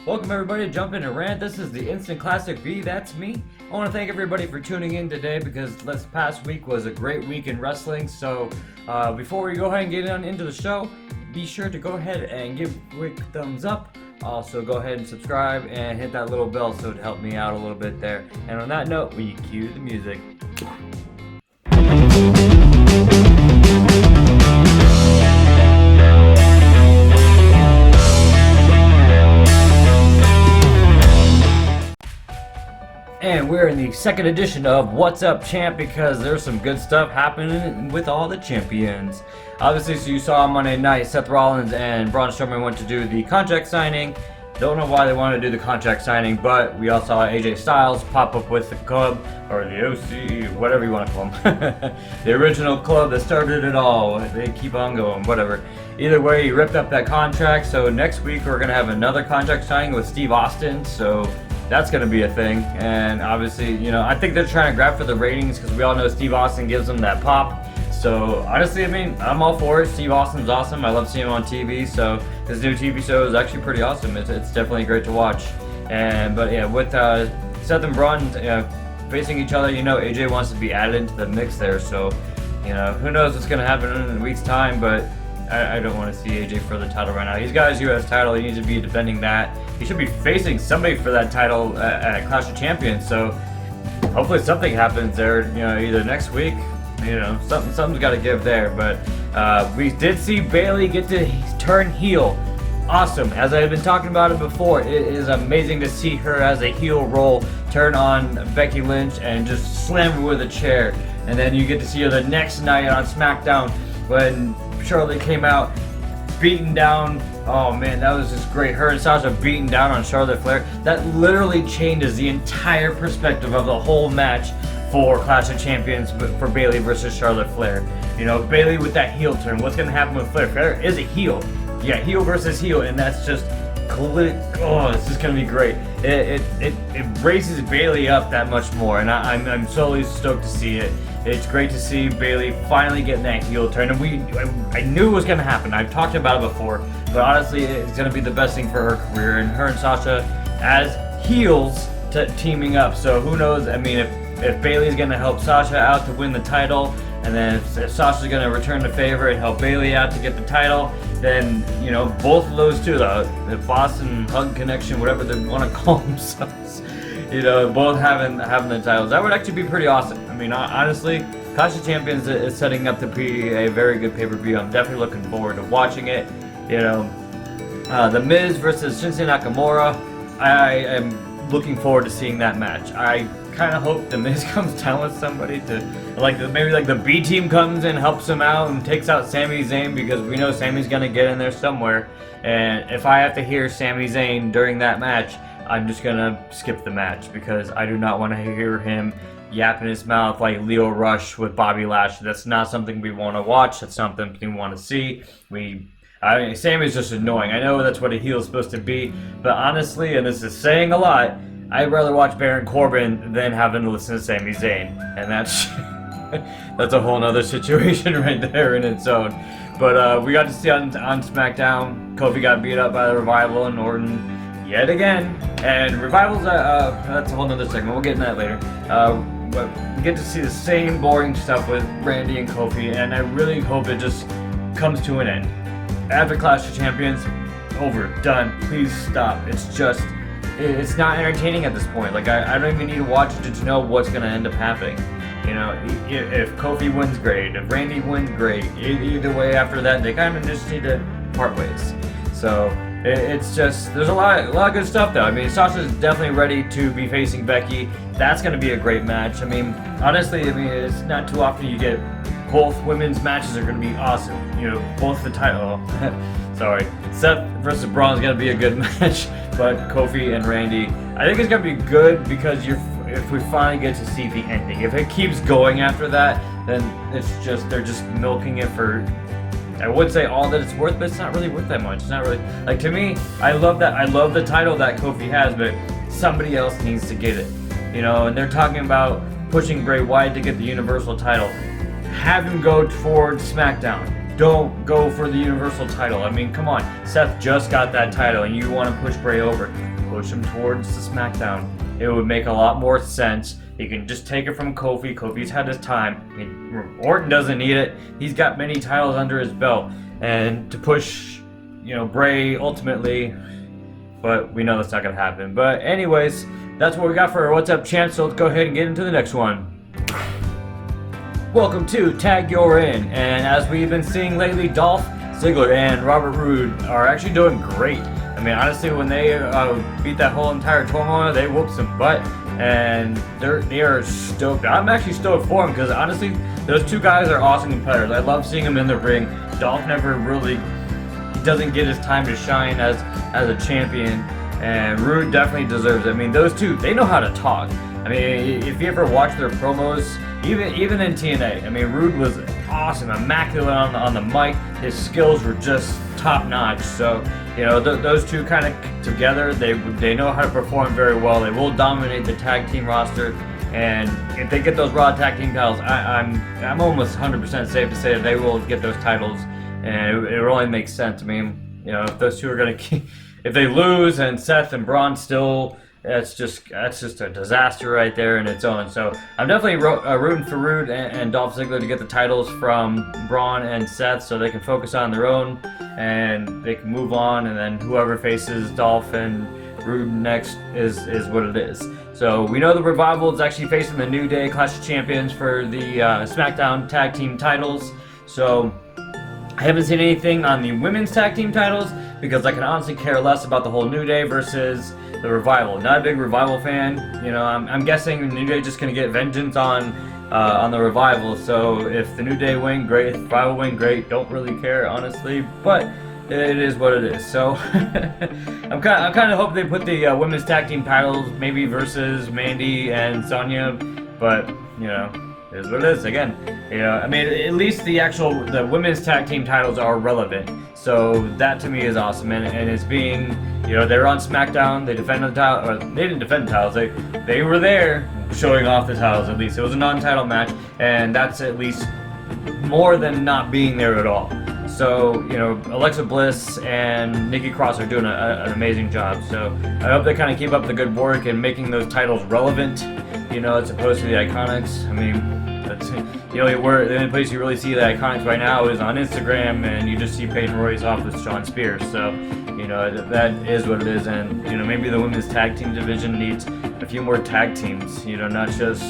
Welcome everybody to Jump Into Rant. This is the instant classic V, that's me. I want to thank everybody for tuning in today because this past week was a great week in wrestling. So before we go ahead and get on into the show, be sure to go ahead and give a quick thumbs up. Also go ahead and subscribe and hit that little bell so it help me out a little bit there. And on that note, we cue the music. And we're in the second edition of What's Up Champ because there's some good stuff happening with all the champions. Obviously, so you saw Monday night, Seth Rollins and Braun Strowman went to do the contract signing. Don't know why they wanted to do the contract signing, but we all saw AJ Styles pop up with the club, or the OC, whatever you want to call them. The original club that started it all. They keep on going, whatever. Either way, he ripped up that contract, so next week we're going to have another contract signing with Steve Austin, so that's going to be a thing. And obviously, you know, I think they're trying to grab for the ratings because we all know Steve Austin gives them that pop. So honestly, I mean, I'm all for it. Steve Austin's awesome. I love seeing him on TV. So his new TV show is actually pretty awesome. It's definitely great to watch. But yeah, with Seth and Braun facing each other, you know, AJ wants to be added into the mix there. So, you know, who knows what's going to happen in a week's time, but I don't want to see AJ for the title right now. He's got his US title. He needs to be defending that. He should be facing somebody for that title at Clash of Champions. So hopefully something happens there, you know, either next week. You know, something's got to give there. But we did see Bayley get to turn heel. Awesome. As I've been talking about it before, it is amazing to see her as a heel role turn on Becky Lynch and just slam her with a chair. And then you get to see her the next night on Smackdown when Charlotte came out beaten down. Oh man, that was just great. Her and Sasha beating down on Charlotte Flair. That literally changes the entire perspective of the whole match for Clash of Champions for Bayley versus Charlotte Flair. You know, Bayley with that heel turn. What's going to happen with Flair? Flair is a heel. Yeah, heel versus heel, and that's just oh, this is going to be great. It raises Bayley up that much more, and I'm solely stoked to see it. It's great to see Bayley finally getting that heel turn, and I knew it was going to happen. I've talked about it before, but honestly, it's going to be the best thing for her career, and her and Sasha as heels teaming up. So who knows? I mean, if Bayley's going to help Sasha out to win the title, and then if Sasha's going to return the favor and help Bayley out to get the title, then, you know, both of those two, the Boston Hug Connection, whatever they want to call themselves, you know, both having the titles, that would actually be pretty awesome. I mean, honestly, Clash of Champions is setting up to be a very good pay-per-view. I'm definitely looking forward to watching it. You know, The Miz versus Shinsuke Nakamura, I am looking forward to seeing that match. I kind of hope The Miz comes down with somebody to, maybe the B team comes and helps him out and takes out Sami Zayn, because we know Sami's gonna get in there somewhere. And if I have to hear Sami Zayn during that match, I'm just gonna skip the match because I do not want to hear him yapping his mouth like Leo Rush with Bobby Lashley. That's not something we want to watch. That's something we want to see. Sami's just annoying. I know that's what a heel is supposed to be, but honestly, and this is saying a lot, I'd rather watch Baron Corbin than having to listen to Sami Zayn, and that's a whole nother situation right there in its own. But we got to see on SmackDown, Kofi got beat up by the Revival and Orton yet again, and Revival's that's a whole nother segment. We'll get into that later. But we get to see the same boring stuff with Randy and Kofi, and I really hope it just comes to an end. After Clash of Champions, over, done. Please stop. It's not entertaining at this point. Like, I don't even need to watch it to know what's going to end up happening. You know, if Kofi wins, great. If Randy wins, great. Either way, after that, they kind of just need to part ways. So it's just, there's a lot of good stuff though. I mean, Sasha's definitely ready to be facing Becky. That's going to be a great match. I mean, honestly, it's not too often you get both women's matches are going to be awesome. You know, both the title. Sorry. Seth versus Braun is going to be a good match, but Kofi and Randy, I think it's going to be good because if we finally get to see the ending. If it keeps going after that, then they're just milking it for, I would say all that it's worth, but it's not really worth that much. It's not really, like, to me, I love the title that Kofi has, but somebody else needs to get it. You know, and they're talking about pushing Bray Wyatt to get the Universal title. Have him go towards SmackDown. don't go for the Universal title. I mean, come on. Seth just got that title and you want to push Bray over. Push him towards the Smackdown. It would make a lot more sense. He can just take it from Kofi. Kofi's had his time. I mean, Orton doesn't need it. He's got many titles under his belt. And to push, Bray ultimately, but we know that's not going to happen. But anyways, that's what we got for our What's Up Champ, so let's go ahead and get into the next one. Welcome to Tag You're In, and as we've been seeing lately, Dolph Ziggler and Robert Roode are actually doing great. I mean, honestly, when they beat that whole entire turmoil, they whooped some butt, and they are stoked. I'm actually stoked for them because honestly, those two guys are awesome competitors. I love seeing them in the ring. Dolph never really doesn't get his time to shine as a champion, and Roode definitely deserves it. I mean, those two, they know how to talk. I mean, if you ever watch their promos, even in TNA, I mean, Roode was awesome, immaculate on the mic. His skills were just top notch. So, those two kind of together, they know how to perform very well. They will dominate the tag team roster, and if they get those Raw tag team titles, I'm almost 100% safe to say that they will get those titles, and it only makes sense. I mean, if those two are gonna if they lose and Seth and Braun still. That's just a disaster right there in its own. So I'm definitely rooting for Roode and Dolph Ziggler to get the titles from Braun and Seth, so they can focus on their own and they can move on. And then whoever faces Dolph and Roode next is what it is. So we know the Revival is actually facing the New Day Clash of Champions for the SmackDown Tag Team titles. So I haven't seen anything on the women's tag team titles because I can honestly care less about the whole New Day versus the Revival. Not a big Revival fan. I'm guessing the New Day just gonna get vengeance on the Revival. So if the New Day win, great. If the Revival win, great. Don't really care, honestly. But it is what it is. So I'm kind of hoping they put the women's tag team titles maybe versus Mandy and Sonya. But it is what it is. Again, I mean, at least the women's tag team titles are relevant. So that to me is awesome, and it's being, they're on SmackDown. They defended the title, or they didn't defend the titles. They were there showing off the titles. At least it was a non-title match, and that's at least more than not being there at all. So Alexa Bliss and Nikki Cross are doing an amazing job. So I hope they kind of keep up the good work and making those titles relevant. As opposed to the Iconics. I mean, that's the only place you really see the Iconics right now is on Instagram, and you just see Peyton Royce off with Shawn Spears. So, that is what it is, and maybe the women's tag team division needs a few more tag teams. Not just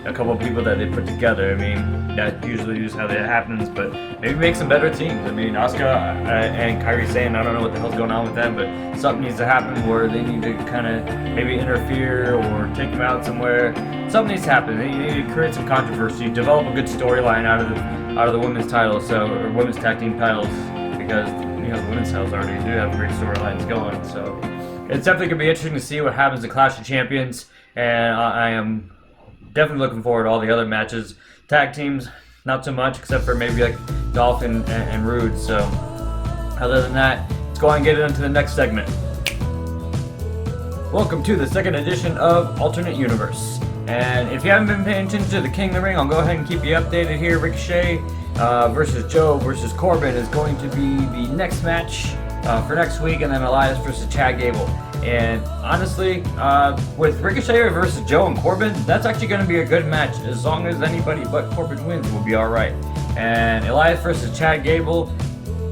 a couple of people that they put together. I mean, that usually is how that happens, but maybe make some better teams. I mean, Asuka and Kairi Sane, I don't know what the hell's going on with them, but something needs to happen where they need to kind of maybe interfere or take them out somewhere. Something needs to happen. They need to create some controversy, develop a good storyline out of the women's titles, or women's tag team titles, because the women's titles already do have great storylines going. So it's definitely gonna be interesting to see what happens at Clash of Champions, and I am definitely looking forward to all the other matches. Tag teams, not so much, except for maybe like Dolph and Roode. So other than that, let's go on and get into the next segment. Welcome to the second edition of Alternate Universe. And if you haven't been paying attention to the King of the Ring, I'll go ahead and keep you updated here. Ricochet versus Joe versus Corbin is going to be the next match for next week, and then Elias versus Chad Gable. And honestly, with Ricochet versus Joe and Corbin, that's actually going to be a good match. As long as anybody but Corbin wins, we'll be alright. And Elias versus Chad Gable,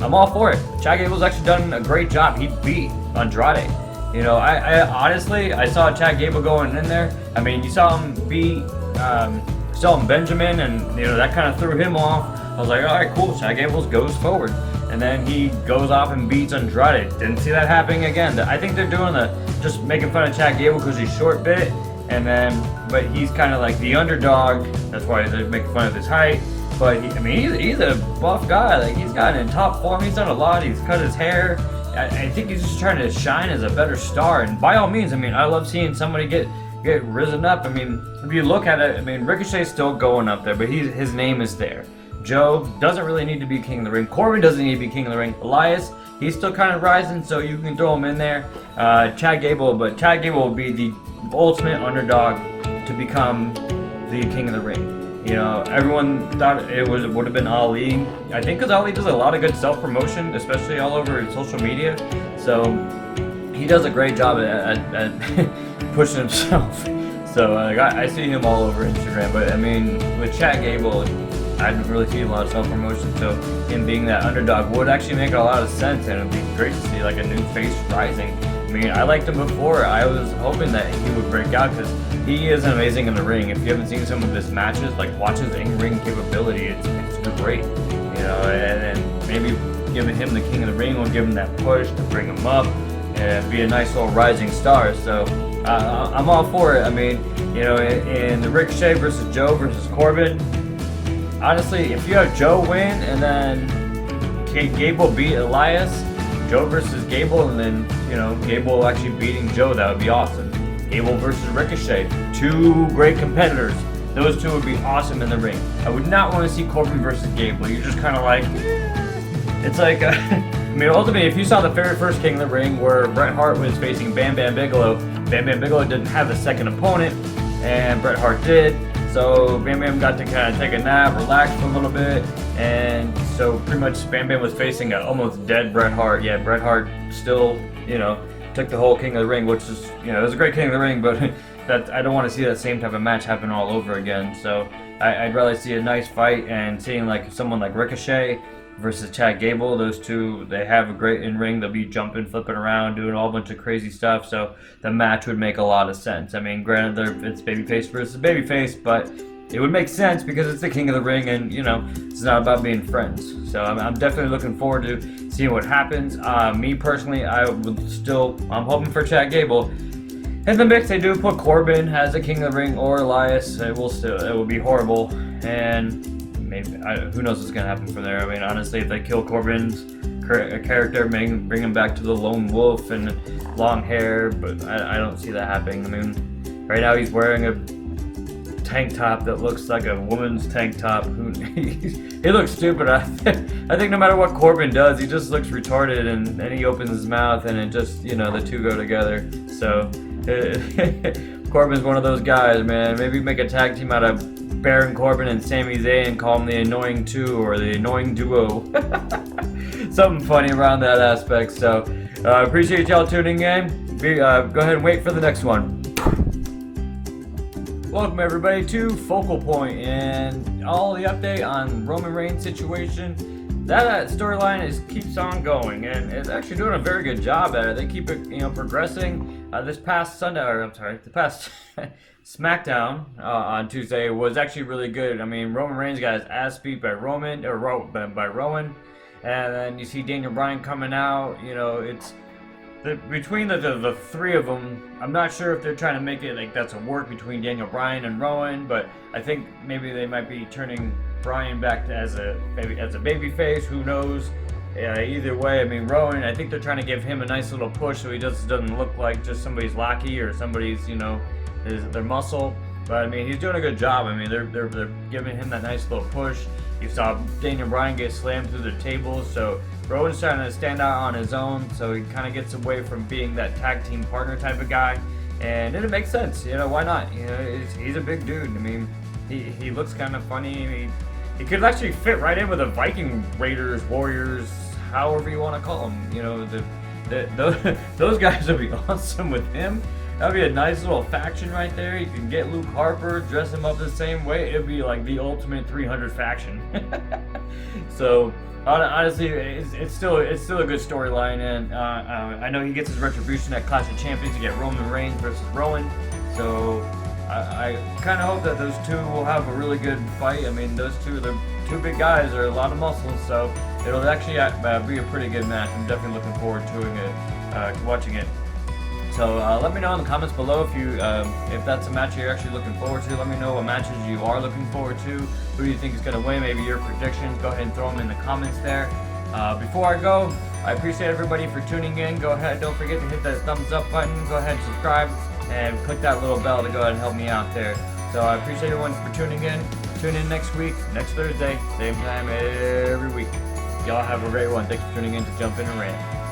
I'm all for it. Chad Gable's actually done a great job. He beat Andrade. I honestly, I saw Chad Gable going in there. I mean, you saw him beat Benjamin, and that kind of threw him off. I was like, all right, cool. Chad Gable goes forward, and then he goes off and beats Andrade. Didn't see that happening again. I think they're doing just making fun of Chad Gable because he's short bit, but he's kind of like the underdog. That's why they're making fun of his height. But he's a buff guy. Like, he's gotten in top form. He's done a lot. He's cut his hair. I think he's just trying to shine as a better star. And by all means, I love seeing somebody get risen up. If you look at it, Ricochet's still going up there, but his name is there. Joe doesn't really need to be King of the Ring. Corbin doesn't need to be King of the Ring. Elias, he's still kind of rising, so you can throw him in there. Chad Gable will be the ultimate underdog to become the King of the Ring. You know, everyone thought it would have been Ali. I think because Ali does a lot of good self-promotion, especially all over social media. So he does a great job at pushing himself. So I see him all over Instagram. But I mean, with Chad Gable, I didn't really see a lot of self-promotion. So him being that underdog would actually make a lot of sense, and it'd be great to see like a new face rising. I mean, I liked him before. I was hoping that he would break out because he is amazing in the ring. If you haven't seen some of his matches, like watch his in-ring capability. It's great, you know. And maybe giving him the King of the Ring will give him that push to bring him up and be a nice little rising star. So I'm all for it. I mean, you know, in the Ricochet versus Joe versus Corbin. Honestly, if you have Joe win and then Gable beat Elias. Joe versus Gable, and then, you know, Gable actually beating Joe, that would be awesome. Gable versus Ricochet, two great competitors. Those two would be awesome in the ring. I would not want to see Corbin versus Gable. You're just kind of like, it's like, I mean, ultimately, if you saw the very first King of the Ring where Bret Hart was facing Bam Bam Bigelow, Bam Bam Bigelow didn't have a second opponent, and Bret Hart did. So Bam Bam got to kind of take a nap, relax for a little bit, and so pretty much Bam Bam was facing an almost dead Bret Hart. Yeah, Bret Hart still, you know, took the whole King of the Ring, which is, you know, it was a great King of the Ring, but that I don't want to see that same type of match happen all over again. So I'd rather see a nice fight, and seeing like someone like Ricochet versus Chad Gable, those two, they have a great in-ring. They'll be jumping, flipping around, doing all a bunch of crazy stuff, so the match would make a lot of sense. I mean, granted, it's babyface versus babyface, but it would make sense because it's the King of the Ring, and, you know, it's not about being friends. So I'm definitely looking forward to seeing what happens. Me personally, I'm hoping for Chad Gable. In the mix, they do put Corbin as a King of the Ring or Elias. It will be horrible, and maybe who knows what's gonna happen from there. I mean, honestly, if they kill Corbin's character, bring him back to the lone wolf and long hair, but I don't see that happening. I mean, right now he's wearing a tank top that looks like a woman's tank top. He looks stupid. I think no matter what Corbin does, he just looks retarded, and then he opens his mouth, and it just, you know, the two go together. So Corbin's one of those guys, man. Maybe make a tag team out of Baron Corbin and Sami Zayn and call them the Annoying Two or the Annoying Duo. Something funny around that aspect. So appreciate y'all tuning in. Go ahead and wait for the next one. Welcome everybody to Focal Point, and all the update on Roman Reigns situation. That storyline keeps on going, and it's actually doing a very good job at it. They keep it, you know, progressing. This past Sunday, the past Smackdown on Tuesday was actually really good. I mean, Roman Reigns got his ass beat by Rowan, and then you see Daniel Bryan coming out. You know, it's between the three of them. I'm not sure if they're trying to make it like that's a work between Daniel Bryan and Rowan, but I think maybe they might be turning Bryan back as a baby face. Who knows? Either way, I mean, Rowan, I think they're trying to give him a nice little push so he just doesn't look like just somebody's lackey or somebody's, you know, their muscle. But I mean, he's doing a good job. I mean, they're giving him that nice little push. You saw Daniel Bryan get slammed through the tables, so Rowan's trying to stand out on his own, so he kind of gets away from being that tag team partner type of guy, and it makes sense. You know, why not? You know, he's a big dude. I mean, he looks kind of funny. He could actually fit right in with the Viking Raiders, Warriors, however you want to call them. You know, those guys would be awesome with him. That'd be a nice little faction right there. You can get Luke Harper, dress him up the same way. It'd be like the ultimate 300 faction. So honestly, it's still a good storyline, and I know he gets his retribution at Clash of Champions to get Roman Reigns versus Rowan. So I kind of hope that those two will have a really good fight. I mean, those two, they're two big guys, they're a lot of muscles, so it'll actually be a pretty good match. I'm definitely looking forward to watching it. So let me know in the comments below if that's a match you're actually looking forward to. Let me know what matches you are looking forward to. Who do you think is going to win? Maybe your predictions. Go ahead and throw them in the comments there. Before I go, I appreciate everybody for tuning in. Go ahead, don't forget to hit that thumbs up button. Go ahead and subscribe and click that little bell to go ahead and help me out there. So I appreciate everyone for tuning in. Tune in next week, next Thursday, same time every week. Y'all have a great one. Thanks for tuning in to Jump In and Rant.